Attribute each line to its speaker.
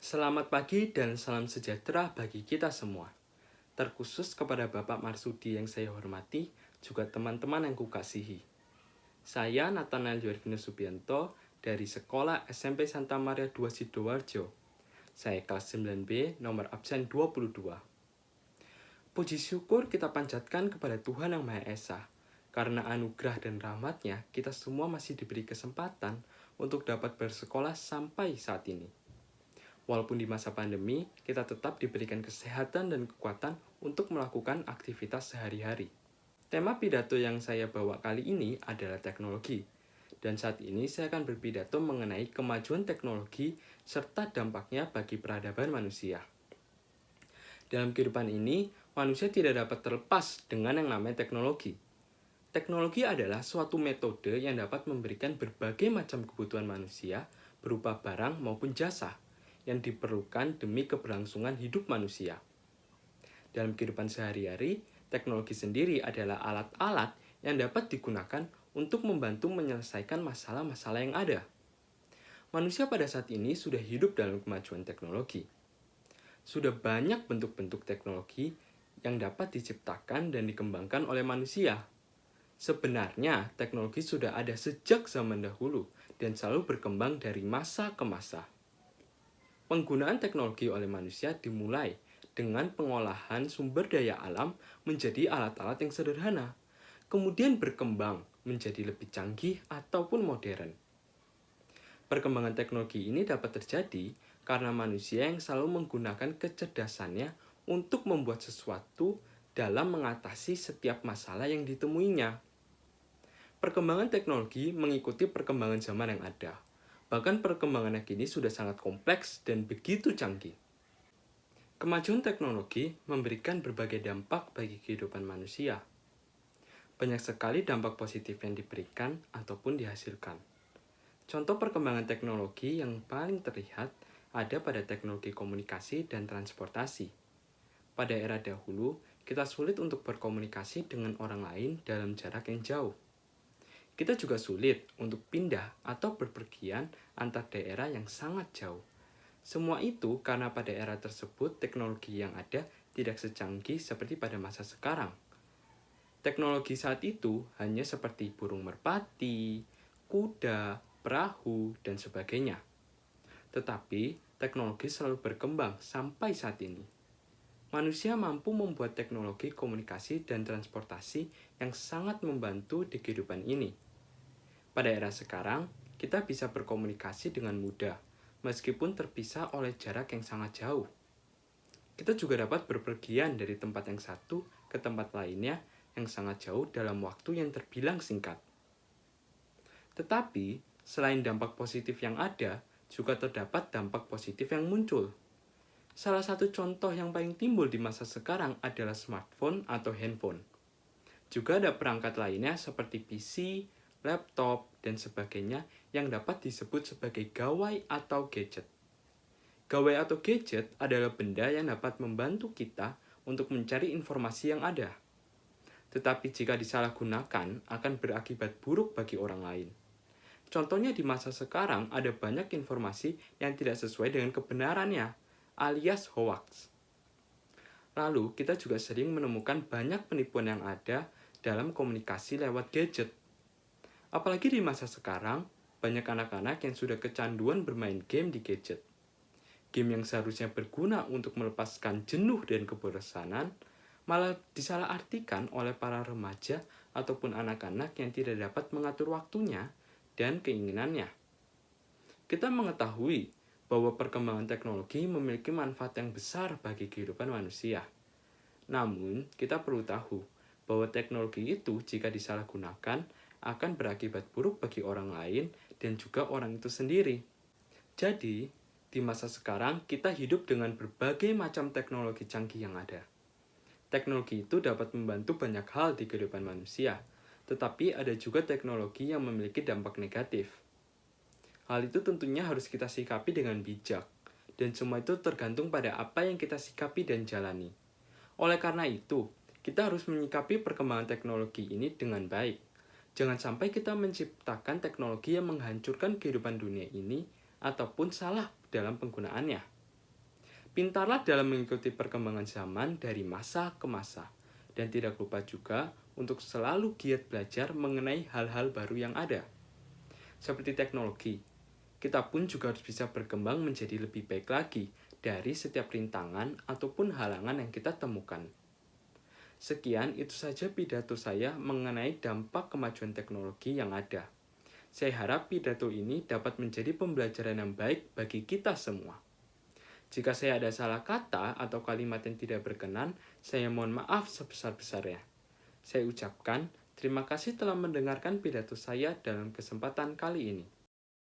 Speaker 1: Selamat pagi dan salam sejahtera bagi kita semua. Terkhusus kepada Bapak Marsudi yang saya hormati, juga teman-teman yang kukasihi. Saya Nathanael Yorvinus Subianto dari Sekolah SMP Santa Maria II Sidoarjo. Saya kelas 9B, nomor absen 22. Puji syukur kita panjatkan kepada Tuhan Yang Maha Esa. Karena anugerah dan rahmat-Nya, kita semua masih diberi kesempatan untuk dapat bersekolah sampai saat ini. Walaupun di masa pandemi, kita tetap diberikan kesehatan dan kekuatan untuk melakukan aktivitas sehari-hari. Tema pidato yang saya bawa kali ini adalah teknologi. Dan saat ini saya akan berpidato mengenai kemajuan teknologi serta dampaknya bagi peradaban manusia. Dalam kehidupan ini, manusia tidak dapat terlepas dengan yang namanya teknologi. Teknologi adalah suatu metode yang dapat memberikan berbagai macam kebutuhan manusia berupa barang maupun jasa yang diperlukan demi keberlangsungan hidup manusia. Dalam kehidupan sehari-hari, teknologi sendiri adalah alat-alat yang dapat digunakan untuk membantu menyelesaikan masalah-masalah yang ada. Manusia pada saat ini sudah hidup dalam kemajuan teknologi. Sudah banyak bentuk-bentuk teknologi yang dapat diciptakan dan dikembangkan oleh manusia. Sebenarnya, teknologi sudah ada sejak zaman dahulu dan selalu berkembang dari masa ke masa. Penggunaan teknologi oleh manusia dimulai dengan pengolahan sumber daya alam menjadi alat-alat yang sederhana, kemudian berkembang menjadi lebih canggih ataupun modern. Perkembangan teknologi ini dapat terjadi karena manusia yang selalu menggunakan kecerdasannya untuk membuat sesuatu dalam mengatasi setiap masalah yang ditemuinya. Perkembangan teknologi mengikuti perkembangan zaman yang ada. Bahkan perkembangannya kini sudah sangat kompleks dan begitu canggih. Kemajuan teknologi memberikan berbagai dampak bagi kehidupan manusia. Banyak sekali dampak positif yang diberikan ataupun dihasilkan. Contoh perkembangan teknologi yang paling terlihat ada pada teknologi komunikasi dan transportasi. Pada era dahulu, kita sulit untuk berkomunikasi dengan orang lain dalam jarak yang jauh. Kita juga sulit untuk pindah atau berpergian antar daerah yang sangat jauh. Semua itu karena pada era tersebut teknologi yang ada tidak secanggih seperti pada masa sekarang. Teknologi saat itu hanya seperti burung merpati, kuda, perahu, dan sebagainya. Tetapi teknologi selalu berkembang sampai saat ini. Manusia mampu membuat teknologi komunikasi dan transportasi yang sangat membantu di kehidupan ini. Pada era sekarang, kita bisa berkomunikasi dengan mudah, meskipun terpisah oleh jarak yang sangat jauh. Kita juga dapat berpergian dari tempat yang satu ke tempat lainnya yang sangat jauh dalam waktu yang terbilang singkat. Tetapi, selain dampak positif yang ada, juga terdapat dampak positif yang muncul. Salah satu contoh yang paling timbul di masa sekarang adalah smartphone atau handphone. Juga ada perangkat lainnya seperti PC, laptop, dan sebagainya yang dapat disebut sebagai gawai atau gadget. Gawai atau gadget adalah benda yang dapat membantu kita untuk mencari informasi yang ada. Tetapi jika disalahgunakan, akan berakibat buruk bagi orang lain. Contohnya di masa sekarang ada banyak informasi yang tidak sesuai dengan kebenarannya, alias hoax. Lalu, kita juga sering menemukan banyak penipuan yang ada dalam komunikasi lewat gadget. Apalagi di masa sekarang, banyak anak-anak yang sudah kecanduan bermain game di gadget. Game yang seharusnya berguna untuk melepaskan jenuh dan kebosanan, malah disalahartikan oleh para remaja ataupun anak-anak yang tidak dapat mengatur waktunya dan keinginannya. Kita mengetahui bahwa perkembangan teknologi memiliki manfaat yang besar bagi kehidupan manusia. Namun, kita perlu tahu bahwa teknologi itu jika disalahgunakan akan berakibat buruk bagi orang lain dan juga orang itu sendiri. Jadi, di masa sekarang kita hidup dengan berbagai macam teknologi canggih yang ada. Teknologi itu dapat membantu banyak hal di kehidupan manusia, tetapi ada juga teknologi yang memiliki dampak negatif. Hal itu tentunya harus kita sikapi dengan bijak, dan semua itu tergantung pada apa yang kita sikapi dan jalani. Oleh karena itu, kita harus menyikapi perkembangan teknologi ini dengan baik. Jangan sampai kita menciptakan teknologi yang menghancurkan kehidupan dunia ini, ataupun salah dalam penggunaannya. Pintarlah dalam mengikuti perkembangan zaman dari masa ke masa. Dan tidak lupa juga untuk selalu giat belajar mengenai hal-hal baru yang ada. Seperti teknologi, kita pun juga harus bisa berkembang menjadi lebih baik lagi dari setiap rintangan ataupun halangan yang kita temukan. Sekian, itu saja pidato saya mengenai dampak kemajuan teknologi yang ada. Saya harap pidato ini dapat menjadi pembelajaran yang baik bagi kita semua. Jika saya ada salah kata atau kalimat yang tidak berkenan, saya mohon maaf sebesar-besarnya. Saya ucapkan terima kasih telah mendengarkan pidato saya dalam kesempatan kali ini.